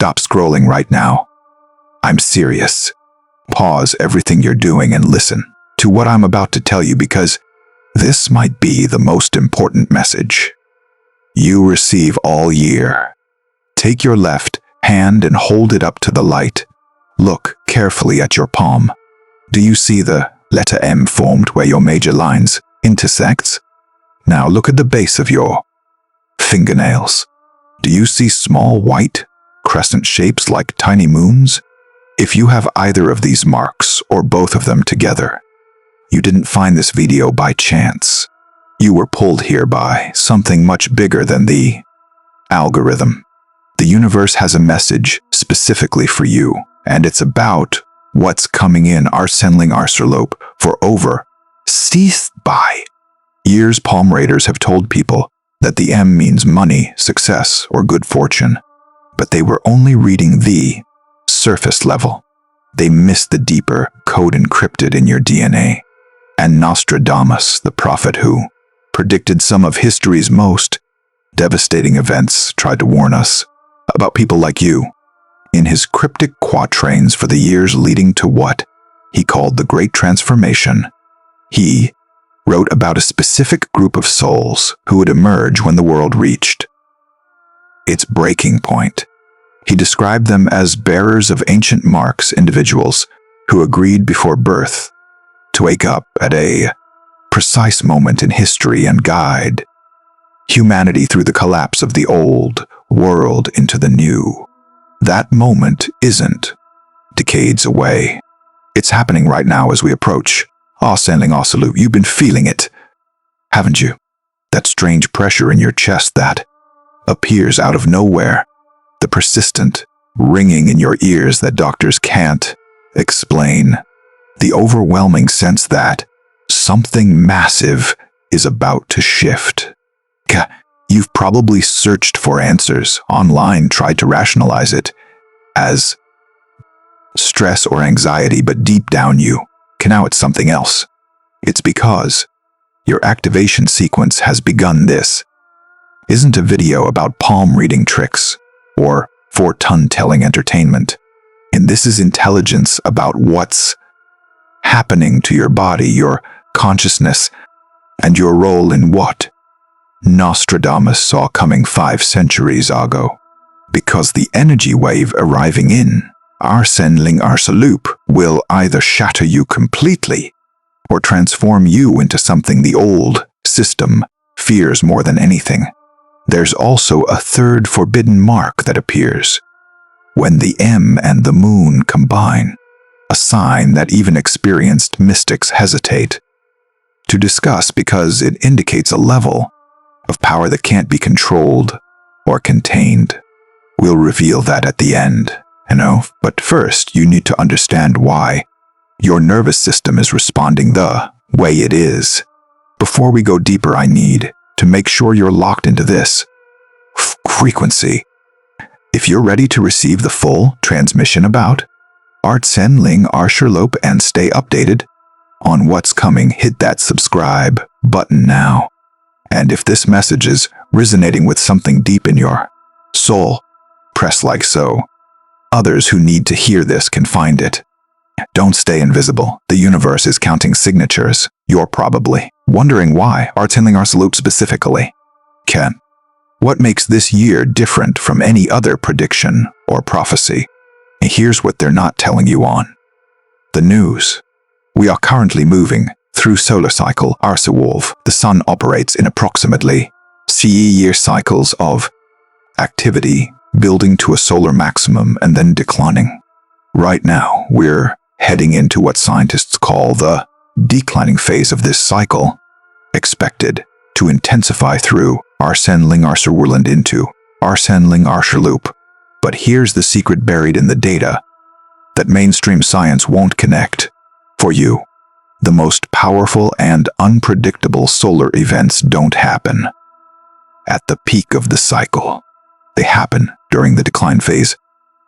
stop scrolling right now. I'm serious. Pause everything you're doing and listen to what I'm about to tell you, because this might be the most important message you receive all year. Take your left hand and hold it up to the light. Look carefully at your palm. Do you see the letter M formed where your major lines intersects? Now look at the base of your fingernails. Do you see small white crescent shapes like tiny moons? If you have either of these marks or both of them together, you didn't find this video by chance. You were pulled here by something much bigger than the algorithm. The universe has a message specifically for you, and it's about what's coming in Arsenling Arserlope for over ceased by years. Palm readers have told people that the M means money, success, or good fortune, but they were only reading the surface level. They missed the deeper code encrypted in your DNA. And Nostradamus, the prophet who predicted some of history's most devastating events, tried to warn us about people like you. In his cryptic quatrains for the years leading to what he called the Great Transformation, he wrote about a specific group of souls who would emerge when the world reached its breaking point. He described them as bearers of ancient marks, individuals who agreed before birth to wake up at a precise moment in history and guide humanity through the collapse of the old world into the new. That moment isn't decades away. It's happening right now as we approach Arsenling Arserlope. You've been feeling it, haven't you? That strange pressure in your chest that appears out of nowhere. The persistent ringing in your ears that doctors can't explain. The overwhelming sense that something massive is about to shift. You've probably searched for answers online, tried to rationalize it as stress or anxiety, but deep down now it's something else. It's because your activation sequence has begun. This isn't a video about palm reading tricks or fortune-telling entertainment. And this is intelligence about what's happening to your body, your consciousness, and your role in what Nostradamus saw coming 5 centuries ago. Because the energy wave arriving in Arsenling Arserlope will either shatter you completely or transform you into something the old system fears more than anything. There's also a third forbidden mark that appears when the M and the moon combine, a sign that even experienced mystics hesitate to discuss because it indicates a level of power that can't be controlled or contained. We'll reveal that at the end, but first you need to understand why your nervous system is responding the way it is. Before we go deeper, I need to make sure you're locked into this frequency. If you're ready to receive the full transmission about Arsenling Arserlope and stay updated on what's coming, hit that subscribe button now. And if this message is resonating with something deep in your soul, press like so. Others who need to hear this can find it. Don't stay invisible. The universe is counting signatures. You're probably wondering why Arsenling Arserlope specifically. What makes this year different from any other prediction or prophecy? Here's what they're not telling you on the news. We are currently moving through solar cycle Arserwolf. The sun operates in approximately CE-year cycles of activity, building to a solar maximum and then declining. Right now, we're heading into what scientists call the declining phase of this cycle, expected to intensify through Arsenling Arserlope into Arsenling Arserlope. But here's the secret buried in the data that mainstream science won't connect for you. The most powerful and unpredictable solar events don't happen at the peak of the cycle. They happen during the decline phase.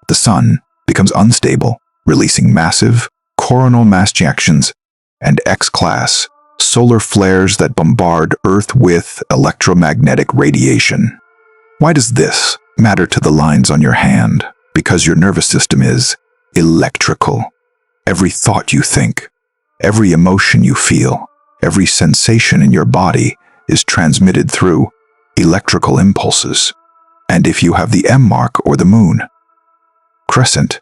The sun becomes unstable, releasing massive coronal mass ejections and X-class solar flares that bombard Earth with electromagnetic radiation. Why does this matter to the lines on your hand? Because because your nervous system is electrical. Every thought you think, every emotion you feel, every sensation in your body is transmitted through electrical impulses. And if you have the M mark or the moon crescent,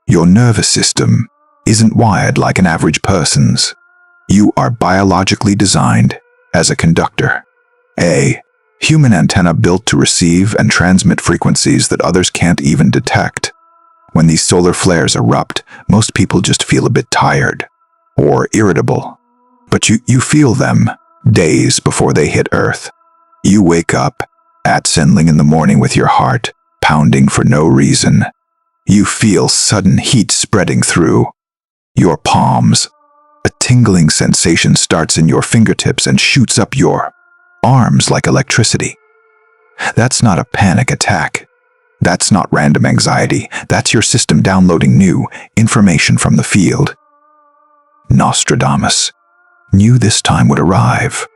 your nervous system isn't wired like an average person's. You are biologically designed as a conductor, a human antenna built to receive and transmit frequencies that others can't even detect. When these solar flares erupt, most people just feel a bit tired or irritable. But you feel them days before they hit Earth. You wake up at Senling in the morning with your heart pounding for no reason. You feel sudden heat spreading through your palms. A tingling sensation starts in your fingertips and shoots up your arms like electricity. That's not a panic attack. That's not random anxiety. That's your system downloading new information from the field. Nostradamus knew this time would arrive.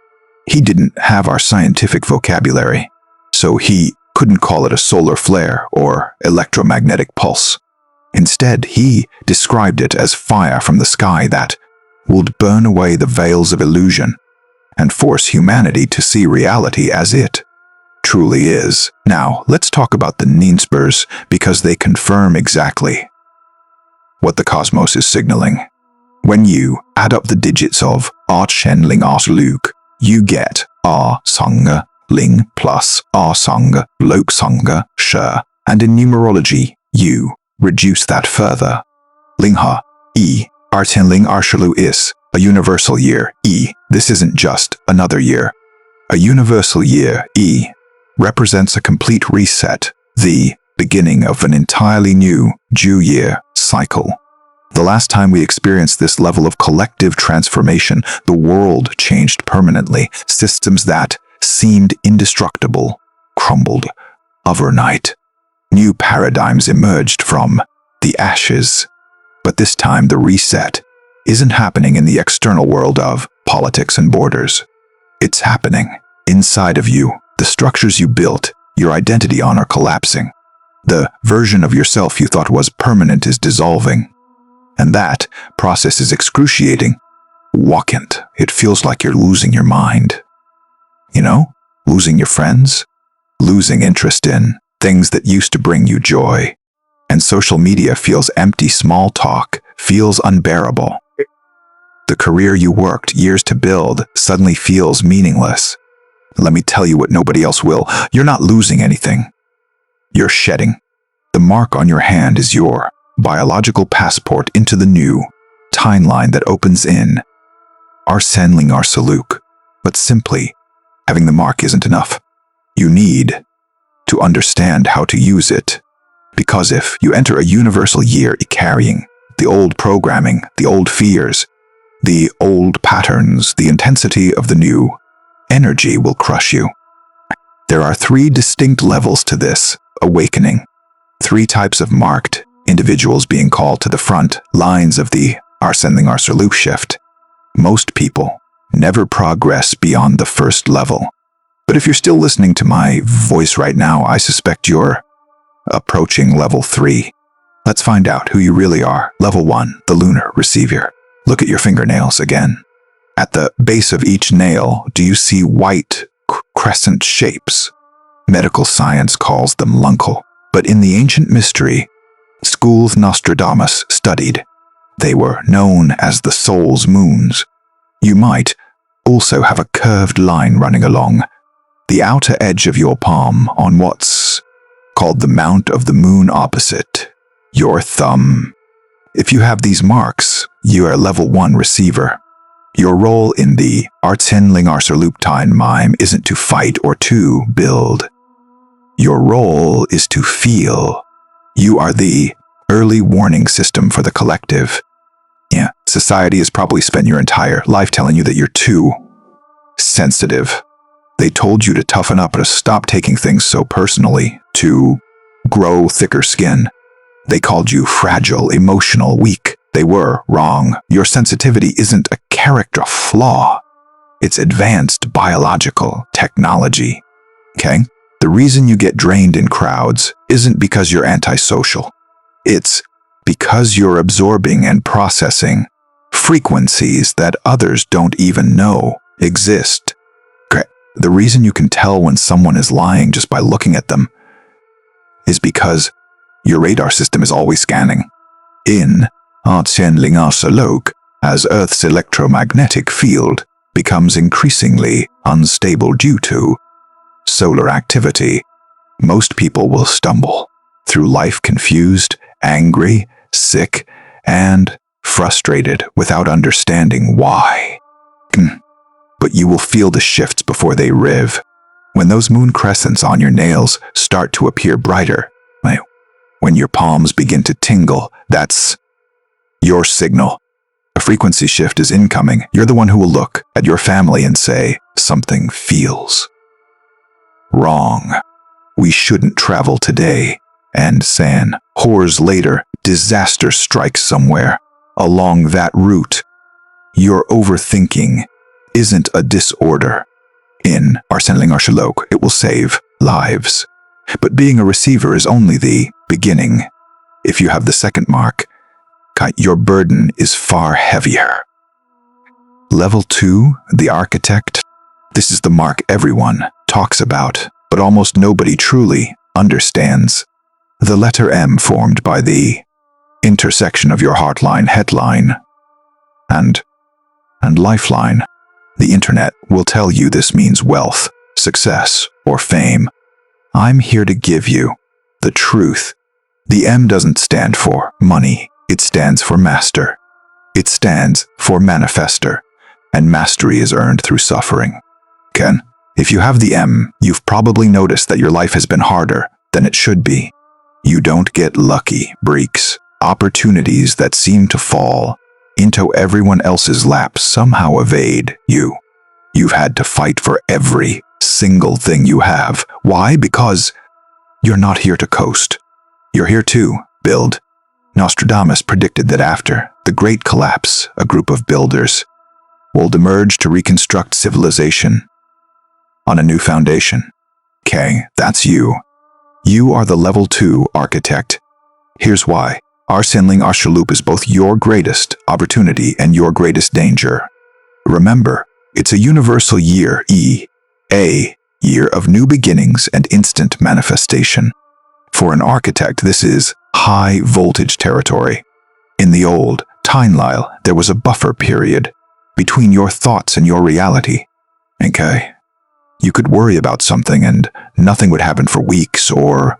He didn't have our scientific vocabulary, so he couldn't call it a solar flare or electromagnetic pulse. Instead, he described it as fire from the sky that would burn away the veils of illusion and force humanity to see reality as it truly is. Now, let's talk about the ninspers because they confirm exactly what the cosmos is signaling. When you add up the digits of Ling Luke, you get Sangha Ling plus Sangha Lok Sangha Sha, and in numerology, you reduce that further. Lingha E Ling Arshalu is a universal year. This isn't just another year. A universal year, represents a complete reset, the beginning of an entirely new Jew year cycle. The last time we experienced this level of collective transformation, the world changed permanently. Systems that seemed indestructible crumbled overnight. New paradigms emerged from the ashes. But this time, the reset isn't happening in the external world of politics and borders. It's happening inside of you. The structures you built your identity on are collapsing. The version of yourself you thought was permanent is dissolving. And that process is excruciating. Walkant. It feels like you're losing your mind. You know, losing your friends, losing interest in things that used to bring you joy. And social media feels empty. Small talk feels unbearable. The career you worked years to build suddenly feels meaningless. Let me tell you what nobody else will. You're not losing anything. You're shedding. The mark on your hand is your biological passport into the new timeline that opens in Arsenling Arsaluk. But simply having the mark isn't enough. You need to understand how to use it. Because if you enter a universal year carrying the old programming, the old fears, the old patterns, the intensity of the new energy will crush you. There are 3 distinct levels to this awakening. 3 types of marked individuals being called to the front lines of the Arsenling Arsaluk shift. Most people never progress beyond the first level. But if you're still listening to my voice right now, I suspect you're approaching level 3. Let's find out who you really are. Level 1, the lunar receiver. Look at your fingernails again. At the base of each nail, do you see white crescent shapes? Medical science calls them luncle, but in the ancient mystery schools Nostradamus studied, they were known as the soul's moons. You might also have a curved line running along the outer edge of your palm on what's called the mount of the moon opposite your thumb. If you have these marks, you are a level 1 receiver. Your role in the Arsenling Arsaluk time mime isn't to fight or to build. Your role is to feel. You are the early warning system for the collective. Yeah, society has probably spent your entire life telling you that you're too sensitive. They told you to toughen up, to stop taking things so personally, to grow thicker skin. They called you fragile, emotional, weak. They were wrong. Your sensitivity isn't a character flaw. It's advanced biological technology. Okay? The reason you get drained in crowds isn't because you're antisocial. It's because you're absorbing and processing frequencies that others don't even know exist. The reason you can tell when someone is lying just by looking at them is because your radar system is always scanning. In Artsenling Arsalok, as Earth's electromagnetic field becomes increasingly unstable due to solar activity, most people will stumble through life confused, angry, sick, and frustrated without understanding why. But you will feel the shifts before they riv. When those moon crescents on your nails start to appear brighter, when your palms begin to tingle, that's your signal. A frequency shift is incoming. You're the one who will look at your family and say, something feels wrong. We shouldn't travel today. And San, hours later, disaster strikes somewhere along that route. Your overthinking isn't a disorder. In Arsenling Arshalok, it will save lives. But being a receiver is only the beginning. If you have the second mark, your burden is far heavier. Level 2, the architect. This is the mark everyone talks about, but almost nobody truly understands. The letter M formed by the intersection of your heartline, headline, and lifeline. The internet will tell you this means wealth, success, or fame. I'm here to give you the truth. The M doesn't stand for money. It stands for master. It stands for manifester, and mastery is earned through suffering. Ken, if you have the M, you've probably noticed that your life has been harder than it should be. You don't get lucky breaks. Opportunities that seem to fall into everyone else's lap somehow evade you. You've had to fight for every single thing you have. Why? Because you're not here to coast. You're here to build. Nostradamus predicted that after the Great Collapse, a group of builders will emerge to reconstruct civilization on a new foundation. Okay, that's you. You are the level 2 architect. Here's why. Arsenling Arshalup is both your greatest opportunity and your greatest danger. Remember, it's a universal year, a year of new beginnings and instant manifestation. For an architect, this is high voltage territory. In the old timeline, there was a buffer period between your thoughts and your reality. Okay? You could worry about something and nothing would happen for weeks or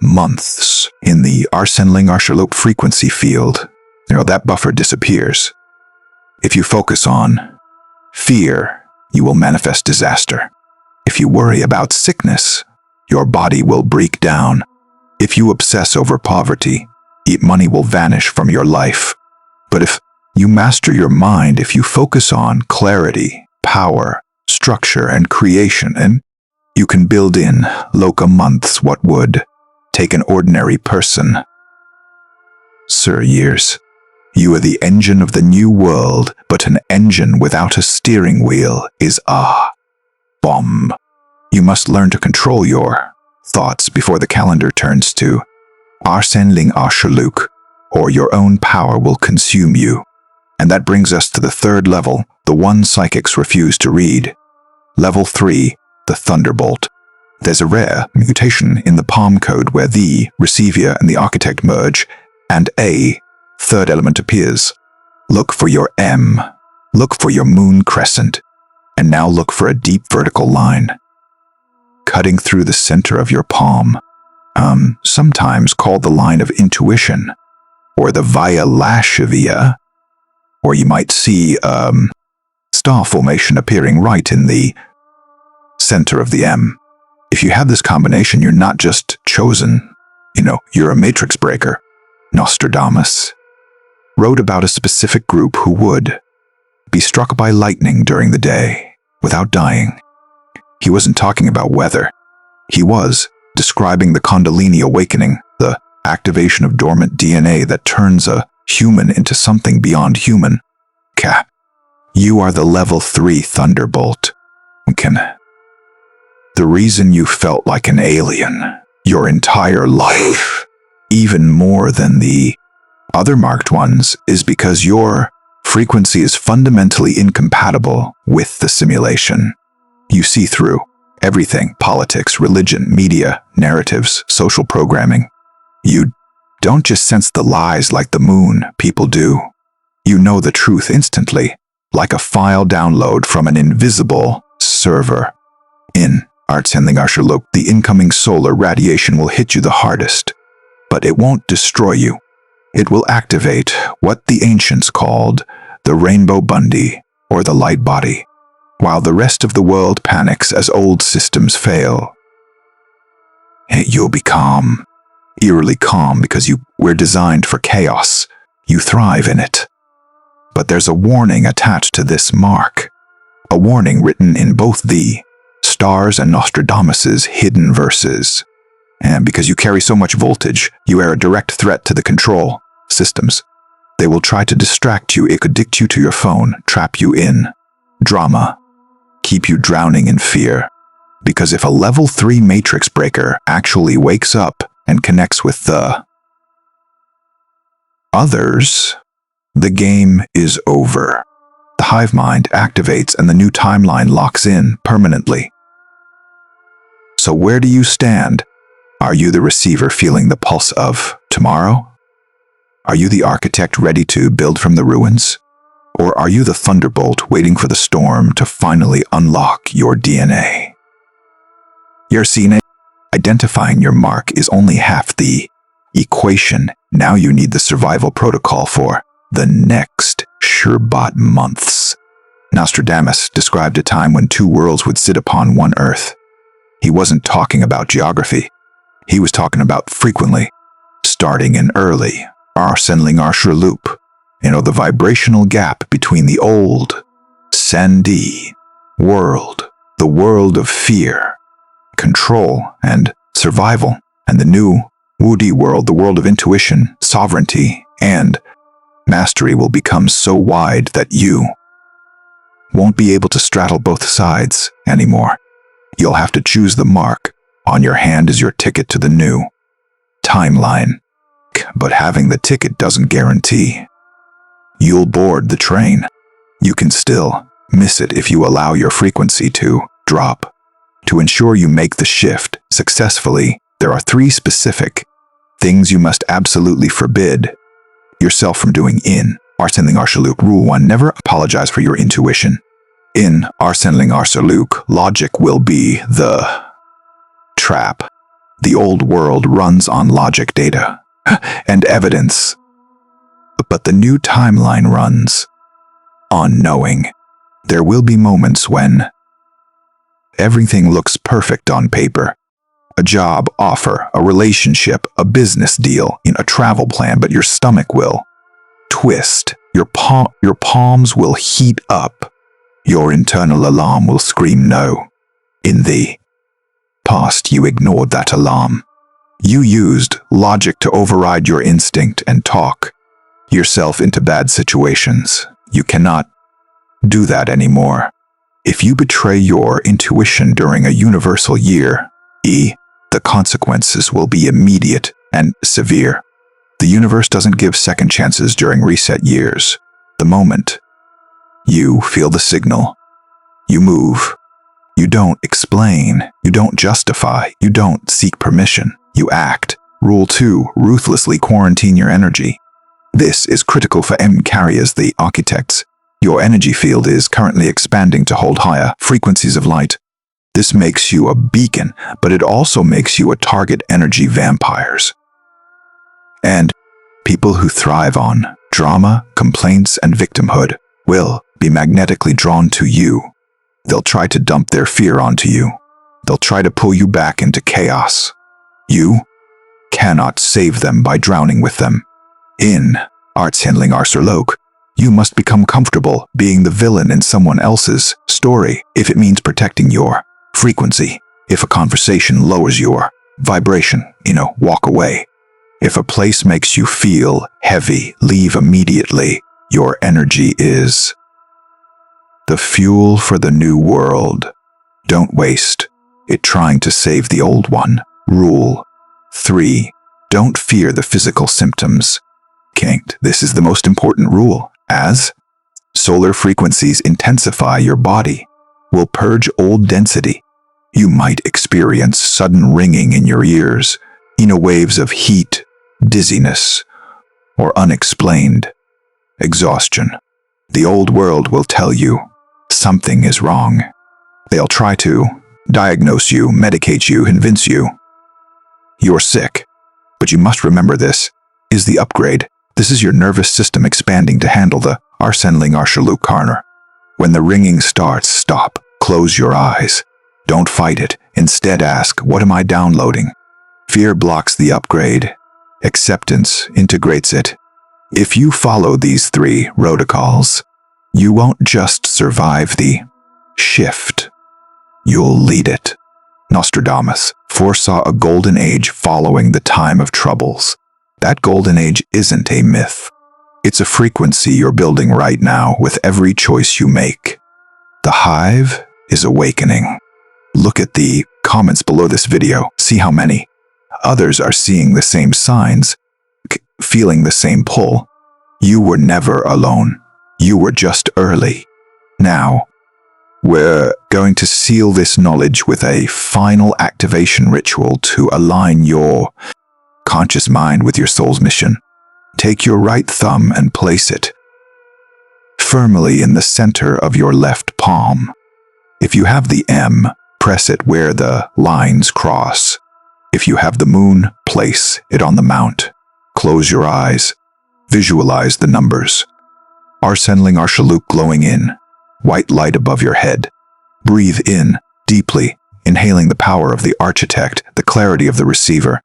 months. In the Arsenling Arshalop frequency field, that buffer disappears. If you focus on fear, you will manifest disaster. If you worry about sickness, your body will break down. If you obsess over poverty, money will vanish from your life. But if you master your mind, if you focus on clarity, power, structure, and creation, and you can build in loca months what would take an ordinary person. Sir, years. You are the engine of the new world, but an engine without a steering wheel is a bomb. You must learn to control your thoughts before the calendar turns to Arsenling Arshaluk, or your own power will consume you. And that brings us to the third level, the one psychics refuse to read. Level 3, the Thunderbolt. There's a rare mutation in the palm code where the receiver and the architect merge, and a third element appears. Look for your M. Look for your moon crescent. And now look for a deep vertical line cutting through the center of your palm, sometimes called the line of intuition, or the Via Lascivia, or you might see star formation appearing right in the center of the M. If you have this combination, you're not just chosen, you're a matrix breaker. Nostradamus wrote about a specific group who would be struck by lightning during the day without dying. He wasn't talking about weather. He was describing the Kundalini awakening, the activation of dormant DNA that turns a human into something beyond human. You are the level 3 Thunderbolt. The reason you felt like an alien your entire life even more than the other marked ones, is because your frequency is fundamentally incompatible with the simulation. You see through everything: politics, religion, media, narratives, social programming. You don't just sense the lies like the moon people do. You know the truth instantly, like a file download from an invisible server. In Artsendling Arshalok, the incoming solar radiation will hit you the hardest, but it won't destroy you. It will activate what the ancients called the rainbow bundi, or the light body, while the rest of the world panics as old systems fail. You'll be calm, eerily calm, because you were designed for chaos. You thrive in it. But there's a warning attached to this mark, a warning written in both the stars and Nostradamus's hidden verses. And because you carry so much voltage, you are a direct threat to the control systems. They will try to distract you, addict you to your phone, trap you in drama, keep you drowning in fear. Because if a level 3 matrix breaker actually wakes up and connects with the others, the game is over. The hive mind activates and the new timeline locks in permanently. So where do you stand? Are you the receiver feeling the pulse of tomorrow? Are you the architect ready to build from the ruins? Or are you the thunderbolt waiting for the storm to finally unlock your DNA? You're seen. Identifying your mark is only half the equation. Now you need the survival protocol for the next Sherbot months. Nostradamus described a time when 2 worlds would sit upon one earth. He wasn't talking about geography. He was talking about frequently, starting in early Arsenling Arshalloop. The vibrational gap between the old Sandi world, the world of fear, control, and survival, and the new Woody world, the world of intuition, sovereignty, and mastery, will become so wide that you won't be able to straddle both sides anymore. You'll have to choose the mark on your hand as your ticket to the new timeline. But having the ticket doesn't guarantee you'll board the train. You can still miss it if you allow your frequency to drop. To ensure you make the shift successfully, there are 3 specific things you must absolutely forbid yourself from doing in Arsenling Arshaluk. Rule 1. Never apologize for your intuition. In Arsenling Arshaluk, logic will be the trap. The old world runs on logic, data, and evidence. But the new timeline runs on knowing. There will be moments when everything looks perfect on paper. A job offer, a relationship, a business deal, a travel plan, but your stomach will twist. Your palms will heat up. Your internal alarm will scream no. In the past, you ignored that alarm. You used logic to override your instinct and talk yourself into bad situations. You cannot do that anymore. If you betray your intuition during a universal year, the consequences will be immediate and severe. The universe doesn't give second chances during reset years. The moment you feel the signal, you move. You don't explain, you don't justify, you don't seek permission, you act. Rule 2. Ruthlessly quarantine your energy. This is critical for carriers, the architects. Your energy field is currently expanding to hold higher frequencies of light. This makes you a beacon, but it also makes you a target energy vampires. And people who thrive on drama, complaints, and victimhood will be magnetically drawn to you. They'll try to dump their fear onto you. They'll try to pull you back into chaos. You cannot save them by drowning with them. In Artshandling Arsurlok, you must become comfortable being the villain in someone else's story if it means protecting your frequency. If a conversation lowers your vibration, walk away. If a place makes you feel heavy, leave immediately. Your energy is the fuel for the new world. Don't waste it trying to save the old one. Rule 3. Don't fear the physical symptoms. Can't. This is the most important rule. As solar frequencies intensify your body, will purge old density. You might experience sudden ringing in your ears, waves of heat, dizziness, or unexplained exhaustion. The old world will tell you something is wrong. They'll try to diagnose you, medicate you, convince you you're sick. But you must remember, this is the upgrade. This is your nervous system expanding to handle the Arshaluk. When the ringing starts, stop. Close your eyes. Don't fight it. Instead ask, what am I downloading? Fear blocks the upgrade. Acceptance integrates it. If you follow these 3 protocols, you won't just survive the shift. You'll lead it. Nostradamus foresaw a golden age following the time of troubles. That golden age isn't a myth. It's a frequency you're building right now with every choice you make. The hive is awakening. Look at the comments below this video. See how many others are seeing the same signs, feeling the same pull. You were never alone. You were just early. Now, we're going to seal this knowledge with a final activation ritual to align your conscious mind with your soul's mission. Take your right thumb and place it firmly in the center of your left palm. If you have the M, press it where the lines cross. If you have the moon, place it on the mount. Close your eyes. Visualize the numbers. Arshaluk glowing in, white light above your head. Breathe in deeply, inhaling the power of the architect, the clarity of the receiver,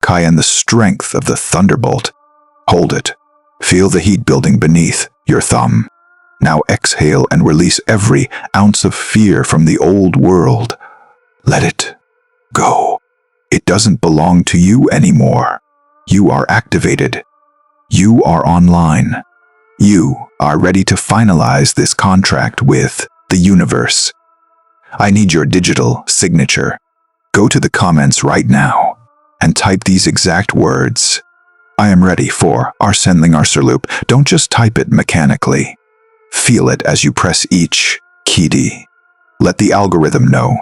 and the strength of the Thunderbolt. Hold it. Feel the heat building beneath your thumb. Now exhale and release every ounce of fear from the old world. Let it go. It doesn't belong to you anymore. You are activated. You are online. You are ready to finalize this contract with the universe. I need your digital signature. Go to the comments right now and type these exact words. I am ready for Arshaluk. Don't just type it mechanically. Feel it as you press each key. Let the algorithm know.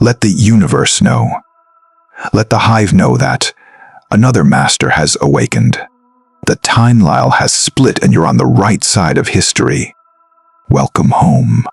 Let the universe know. Let the hive know that another master has awakened. The timeline has split and you're on the right side of history. Welcome home.